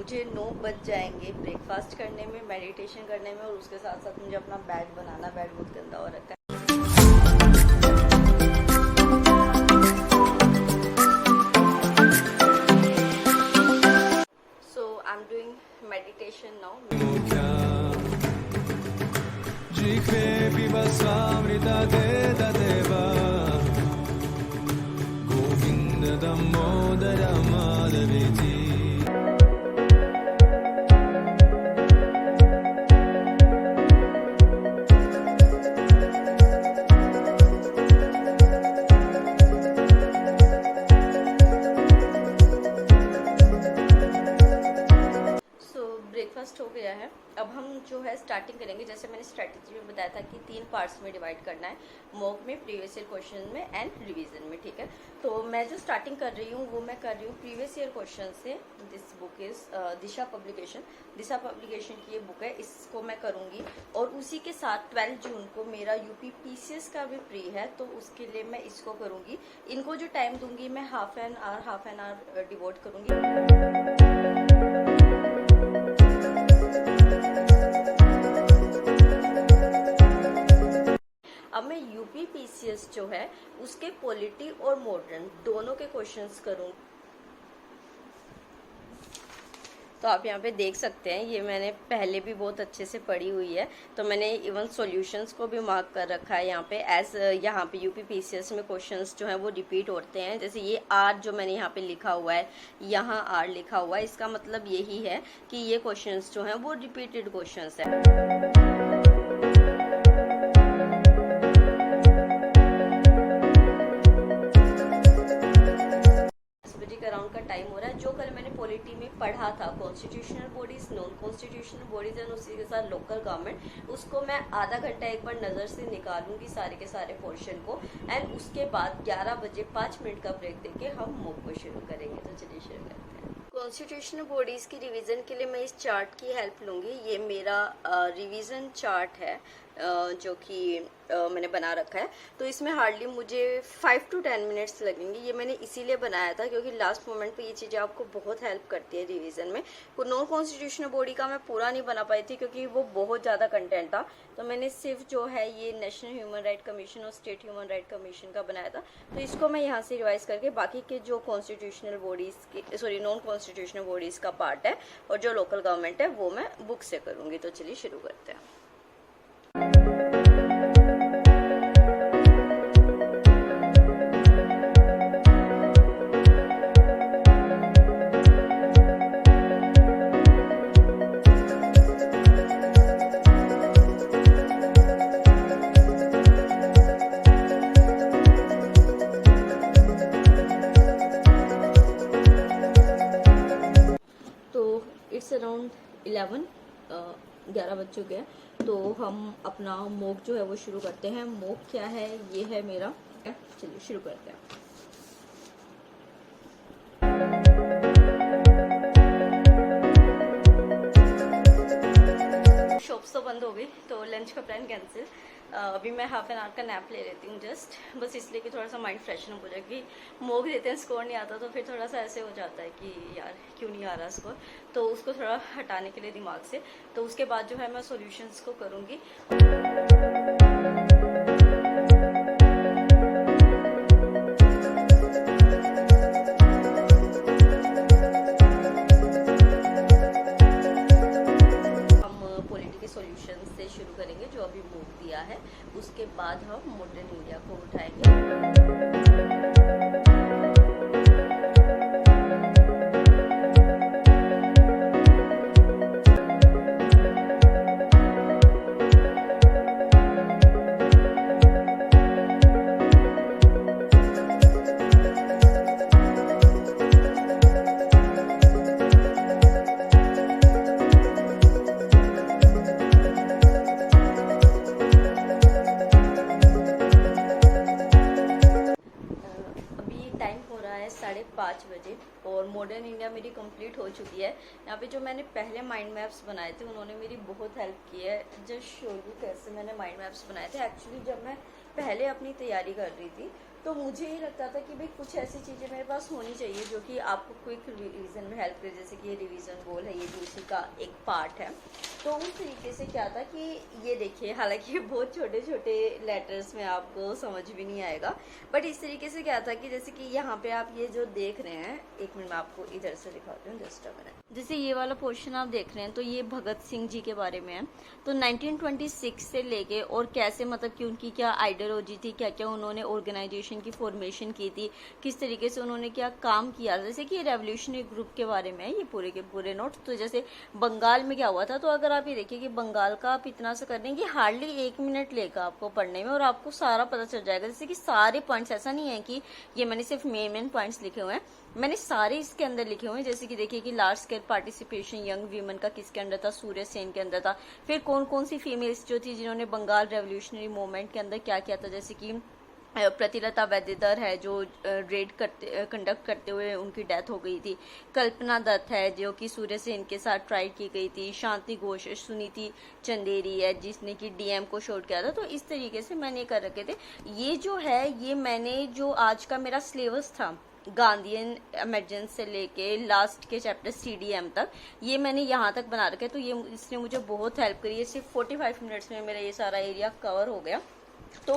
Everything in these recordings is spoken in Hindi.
मुझे 9 बज जाएंगे ब्रेकफास्ट करने में, मेडिटेशन करने में, और उसके साथ साथ मुझे अपना बेड बनाना। बेड बहुत गंदा हो रखा है। So I am doing meditation now. Govind Damodar माधवेति। ब्रेकफास्ट हो गया है। अब हम जो है स्टार्टिंग करेंगे। जैसे मैंने स्ट्रैटेजी में बताया था कि 3 पार्ट्स में डिवाइड करना है, मॉक में, प्रीवियस ईयर क्वेश्चन में एंड रिवीजन में, ठीक है। तो मैं जो स्टार्टिंग कर रही हूँ वो मैं कर रही हूँ प्रीवियस ईयर क्वेश्चन से। This book is Disha publication. Disha publication की ये बुक है, इसको मैं करूँगी। और उसी के साथ 12 जून को मेरा यूपी पीसीएस का भी प्री है, तो उसके लिए मैं इसको करूँगी। इनको जो टाइम दूंगी मैं हाफ एन आवर डिवोट करूँगी। अब मैं यूपी पीसीएस जो है उसके पॉलिटी और मॉडर्न दोनों के क्वेश्चंस करूँ। तो आप यहाँ पे देख सकते हैं, ये मैंने पहले भी बहुत अच्छे से पढ़ी हुई है, तो मैंने इवन सॉल्यूशंस को भी मार्क कर रखा है यहाँ पे। यहाँ पे यूपी पीसीएस में क्वेश्चंस जो हैं वो रिपीट होते हैं। जैसे ये आर जो मैंने यहाँ पे लिखा हुआ है, यहाँ आर लिखा हुआ है, इसका मतलब यही है कि ये क्वेश्चंस जो हैं वो रिपीटेड क्वेश्चंस है। अराउंड का टाइम हो रहा है। जो कल मैंने पॉलिटी में पढ़ा था, constitutional bodies, non constitutional bodies and उसी के साथ लोकल गवर्नमेंट, उसको मैं आधा घंटा एक बार नज़र से निकालूंगी सारे के सारे पोर्शन को। एंड उसके बाद 11 बजे 5 मिनट का ब्रेक देके हम मॉक को शुरू करेंगे। तो चलिए शुरू करते हैं। कॉन्स्टिट्यूशनल बॉडीज की रिवीजन के लिए मैं इस चार्ट की हेल्प लूंगी। ये मेरा रिवीजन चार्ट है जो कि मैंने बना रखा है। तो इसमें हार्डली मुझे 5 to 10 मिनट्स लगेंगे। ये मैंने इसीलिए बनाया था क्योंकि लास्ट मोमेंट पे ये चीज़ें आपको बहुत हेल्प करती है रिवीजन में। नॉन कॉन्स्टिट्यूशनल बॉडी का मैं पूरा नहीं बना पाई थी क्योंकि वो बहुत ज़्यादा कंटेंट था, तो मैंने सिर्फ जो है ये नेशनल ह्यूमन राइट कमीशन और स्टेट ह्यूमन राइट कमीशन का बनाया था। तो इसको मैं यहाँ से रिवाइज करके बाकी के जो कॉन्स्टिट्यूशनल बॉडीज़ की नॉन कॉन्स्टिट्यूशनल बॉडीज़ का पार्ट है और जो लोकल गवर्नमेंट है वो मैं बुक से करूँगी। तो चलिए शुरू करते हैं। अराउंड 11 बज चुके हैं। तो हम अपना मॉक जो है वो शुरू करते हैं। मॉक क्या है, ये है मेरा। चलिए शुरू करते हैं। शॉप्स तो बंद हो गई, तो लंच का प्लान कैंसिल। अभी मैं हाफ एन आवर का नैप ले लेती हूँ जस्ट, बस इसलिए कि थोड़ा सा माइंड फ्रेशन हो जाए। कि मॉक देते हैं स्कोर नहीं आता तो फिर थोड़ा सा ऐसे हो जाता है कि यार क्यों नहीं आ रहा स्कोर, तो उसको थोड़ा हटाने के लिए दिमाग से। तो उसके बाद जो है मैं सॉल्यूशंस को करूँगी। शुरू करेंगे जो अभी मूव दिया है, उसके बाद हम मॉडर्न इंडिया को उठाएंगे। है 5:30 बजे और मॉडर्न इंडिया मेरी कंप्लीट हो चुकी है। यहाँ पे जो मैंने पहले माइंड मैप्स बनाए थे उन्होंने मेरी बहुत हेल्प की है। जस्ट शो यू कैसे मैंने माइंड मैप्स बनाए थे। एक्चुअली जब मैं पहले अपनी तैयारी कर रही थी तो मुझे ये लगता था कि भाई कुछ ऐसी चीज़ें मेरे पास होनी चाहिए जो कि आपको क्विक रिवीजन में हेल्प करे, जैसे कि ये रिवीजन गोल है, ये भी उसी का एक पार्ट है। तो उस तरीके से क्या था कि ये देखिए, हालांकि ये बहुत छोटे छोटे लेटर्स में आपको समझ भी नहीं आएगा, बट इस तरीके से क्या था कि जैसे कि यहाँ पे आप ये जो देख रहे हैं, एक मिनट में आपको इधर से दिखाती हूँ, जस्ट अ मिनट। जैसे ये वाला पोर्शन आप देख रहे हैं, तो ये भगत सिंह जी के बारे में है। तो 1926 से लेके और कैसे, मतलब कि उनकी क्या आइडियोलॉजी थी, क्या क्या उन्होंने ऑर्गेनाइजेशन की फॉर्मेशन की थी, किस तरीके से उन्होंने क्या काम किया, जैसे कि रेवोल्यूशनरी ग्रुप के बारे में है ये पूरे के पूरे नोट्स। तो जैसे बंगाल में क्या हुआ था, तो अगर आप ये देखिए कि बंगाल का आप इतना सा कर दें कि हार्डली 1 मिनट लेगा आपको पढ़ने में और आपको सारा पता चल जाएगा। जैसे कि सारे पॉइंट्स, ऐसा नहीं है कि ये मैंने सिर्फ मेन पॉइंट्स लिखे हुए हैं, मैंने सारे इसके अंदर लिखे हुए हैं। जैसे कि देखिए कि large scale participation young women का किसके अंदर था, सूर्य सेन के अंदर था। फिर कौन कौन सी फीमेल्स जो थी जिन्होंने बंगाल रेवोल्यूशनरी मूवमेंट के अंदर क्या किया था, जैसे कि प्रतिलता वैद्यधर है जो रेड कंडक्ट करते हुए उनकी डेथ हो गई थी। कल्पना दत्त है जो कि सूर्य सेन के साथ ट्राई की गई थी। शांति घोष, सुनीति चंदेरी है जिसने कि डीएम को शॉर्ट किया था। तो इस तरीके से मैंने कर रखे थे। ये जो है, ये मैंने जो आज का मेरा सिलेबस था गांधीयन इमरजेंस से लेके लास्ट के चैप्टर सीडीएम तक, ये मैंने यहाँ तक बना रखे। तो ये इसने मुझे बहुत हेल्प करी है। सिर्फ 45 मिनट्स में मेरा ये सारा एरिया कवर हो गया। तो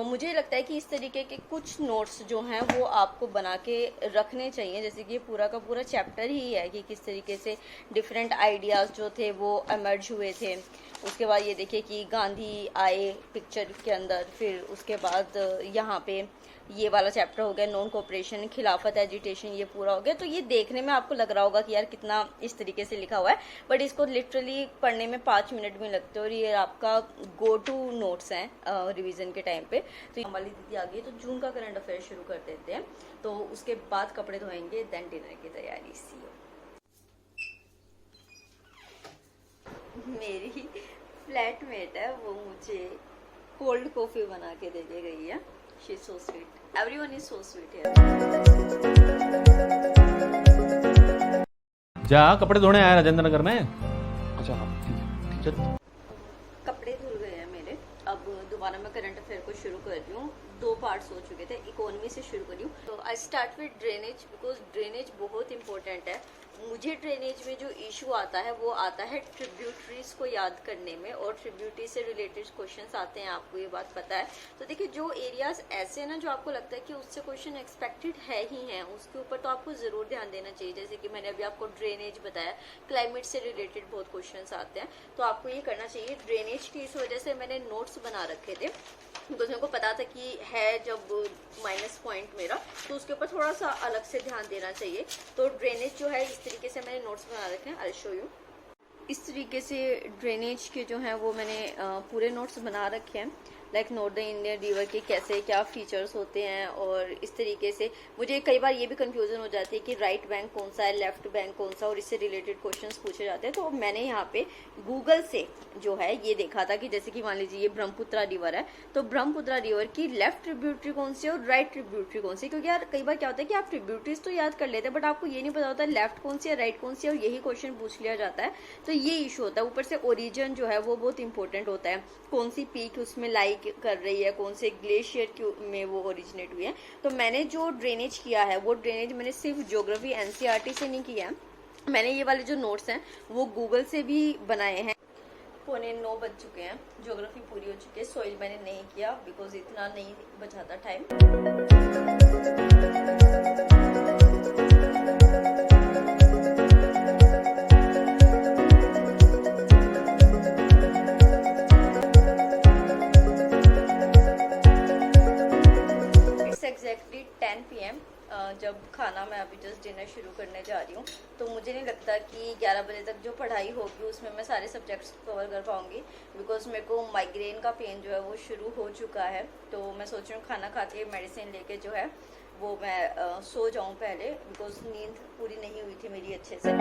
मुझे लगता है कि इस तरीके के कुछ नोट्स जो हैं वो आपको बना के रखने चाहिए। जैसे कि पूरा का पूरा चैप्टर ही है कि किस तरीके से डिफरेंट आइडियाज़ जो थे वो एमर्ज हुए थे। उसके बाद ये देखिए कि गांधी आए पिक्चर के अंदर, फिर उसके बाद यहाँ पे ये वाला चैप्टर हो गया नॉन कोऑपरेशन, खिलाफत एजिटेशन, ये पूरा हो गया। तो ये देखने में आपको लग रहा होगा कि यार कितना इस तरीके से लिखा हुआ है, बट इसको लिटरली पढ़ने में 5 मिनट में लगते हैं और ये आपका गो टू नोट्स हैं रिवीजन के टाइम पे। तो हमारी दीदी आ गई, तो जून का करंट अफेयर शुरू कर देते हैं। तो उसके बाद कपड़े धोएंगे, देन डिनर की तैयारी। सी मेरी फ्लैटमेट है, वो मुझे कोल्ड कॉफी बना के दे के गई है। She is so sweet, everyone is so sweet here. जा कपड़े धोने आया राजेंद्र नगर में। अच्छा हाँ ठीक है। कपड़े धुल गए हैं मेरे। अब दोबारा मैं करंट अफेयर को शुरू कर रही हूँ। 2 पार्ट्स हो चुके थे, इकोनॉमी से शुरू करी हूँ। तो I start with drainage, because drainage बहुत इंपॉर्टेंट है। मुझे ड्रेनेज में जो इशू आता है वो आता है ट्रिब्यूटरीज को याद करने में, और ट्रिब्यूटरी से रिलेटेड क्वेश्चंस आते हैं, आपको ये बात पता है। तो देखिए जो एरियाज ऐसे हैं ना जो आपको लगता है कि उससे क्वेश्चन एक्सपेक्टेड है ही है, उसके ऊपर तो आपको जरूर ध्यान देना चाहिए। जैसे कि मैंने अभी आपको ड्रेनेज बताया, क्लाइमेट से रिलेटेड बहुत क्वेश्चंस आते हैं, तो आपको ये करना चाहिए। ड्रेनेज की इस वजह से मैंने नोट्स बना रखे थे, बिकॉज मेरे को पता था कि है जब माइनस पॉइंट मेरा, तो उसके ऊपर थोड़ा सा अलग से ध्यान देना चाहिए। तो ड्रेनेज जो है इस तरीके से मैंने नोट्स बना रखे हैं, आई शो यू। इस तरीके से ड्रेनेज के जो हैं वो मैंने पूरे नोट्स बना रखे हैं। लाइक नॉर्दर्न इंडियन रिवर के कैसे क्या फीचर्स होते हैं, और इस तरीके से मुझे कई बार ये भी कंफ्यूजन हो जाती है कि राइट बैंक कौन सा है, लेफ्ट बैंक कौन सा, और इससे रिलेटेड क्वेश्चंस पूछे जाते हैं। तो मैंने यहाँ पे गूगल से जो है ये देखा था कि जैसे कि मान लीजिए ये ब्रह्मपुत्रा रिवर है, तो ब्रह्मपुत्रा रिवर की लेफ्ट ट्रिब्यूटरी कौन सी है और राइट ट्रिब्यूटरी कौन सी। क्योंकि यार कई बार क्या होता है कि आप ट्रिब्यूटरीज तो याद कर लेते हैं, बट आपको ये नहीं पता होता लेफ्ट कौन सी है, राइट कौन सी है, और यही क्वेश्चन पूछ लिया जाता है। तो ये इशू होता है। ऊपर से ओरिजिन जो है वो बहुत इंपॉर्टेंट होता है, कौन सी पीक उसमें लाई कर रही है, कौन से ग्लेशियर में वो ओरिजिनेट हुई है। तो मैंने जो ड्रेनेज किया है वो ड्रेनेज मैंने सिर्फ ज्योग्राफी एनसीईआरटी से नहीं किया है, मैंने ये वाले जो नोट्स हैं वो गूगल से भी बनाए हैं। 9:15 बज चुके हैं, ज्योग्राफी पूरी हो चुकी है। सॉइल मैंने नहीं किया बिकॉज इतना नहीं बचा था टाइम। एग्जैक्टली 10 PM जब खाना मैं अभी जस्ट डिनर शुरू करने जा रही हूँ। तो मुझे नहीं लगता कि 11 बजे तक जो पढ़ाई होगी उसमें मैं सारे सब्जेक्ट्स कवर कर पाऊँगी, बिकॉज मेरे को माइग्रेन का पेन जो है वो शुरू हो चुका है। तो मैं सोच रही हूँ खाना खा के मेडिसिन लेके जो है वो मैं सो जाऊँ पहले, बिकॉज नींद पूरी नहीं हुई थी मेरी अच्छे से।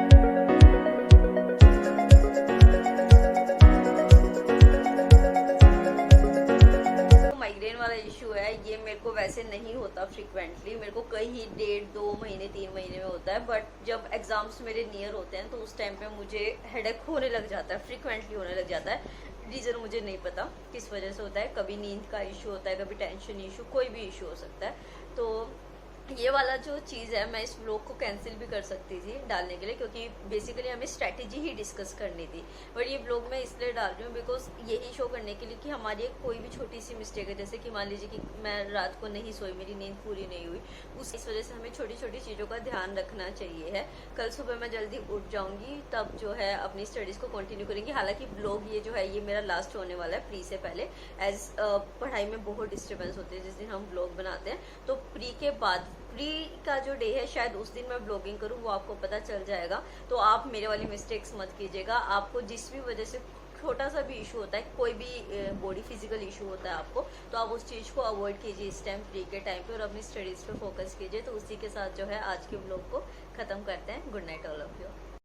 माइग्रेन वाला इशू है, ये मेरे को वैसे नहीं होता फ्रिक्वेंटली, मेरे को कहीं 1.5, 2 महीने 3 महीने में होता है, बट जब एग्जाम्स मेरे नियर होते हैं तो उस टाइम पे मुझे हेडेक होने लग जाता है, फ्रिक्वेंटली होने लग जाता है। रीज़न मुझे नहीं पता किस वजह से होता है, कभी नींद का इशू होता है, कभी टेंशन इशू, कोई भी इशू हो सकता है। तो ये वाला जो चीज़ है, मैं इस व्लॉग को कैंसिल भी कर सकती थी डालने के लिए, क्योंकि बेसिकली हमें स्ट्रैटेजी ही डिस्कस करनी थी। बट ये व्लॉग मैं इसलिए डाल रही हूँ बिकॉज यही शो करने के लिए कि हमारी एक कोई भी छोटी सी मिस्टेक है, जैसे कि मान लीजिए कि मैं रात को नहीं सोई, मेरी नींद पूरी नहीं हुई, इस वजह से हमें छोटी छोटी चीज़ों का ध्यान रखना चाहिए है। कल सुबह मैं जल्दी उठ जाऊँगी, तब जो है अपनी स्टडीज़ को कंटिन्यू करेंगी। हालांकि व्लॉग ये जो है ये मेरा लास्ट होने वाला है प्री से पहले, एज पढ़ाई में बहुत डिस्टर्बेंस होती है जिस दिन हम व्लॉग बनाते हैं। तो प्री के बाद, प्री का जो डे है शायद उस दिन मैं ब्लॉगिंग करूँ, वो आपको पता चल जाएगा। तो आप मेरे वाली मिस्टेक्स मत कीजिएगा। आपको जिस भी वजह से छोटा सा भी इशू होता है, कोई भी बॉडी फिजिकल इशू होता है आपको, तो आप उस चीज़ को अवॉइड कीजिए इस टाइम, प्री के टाइम पे, और अपनी स्टडीज़ पे फोकस कीजिए। तो उसी के साथ जो है आज के व्लॉग को ख़त्म करते हैं। Good night all of you.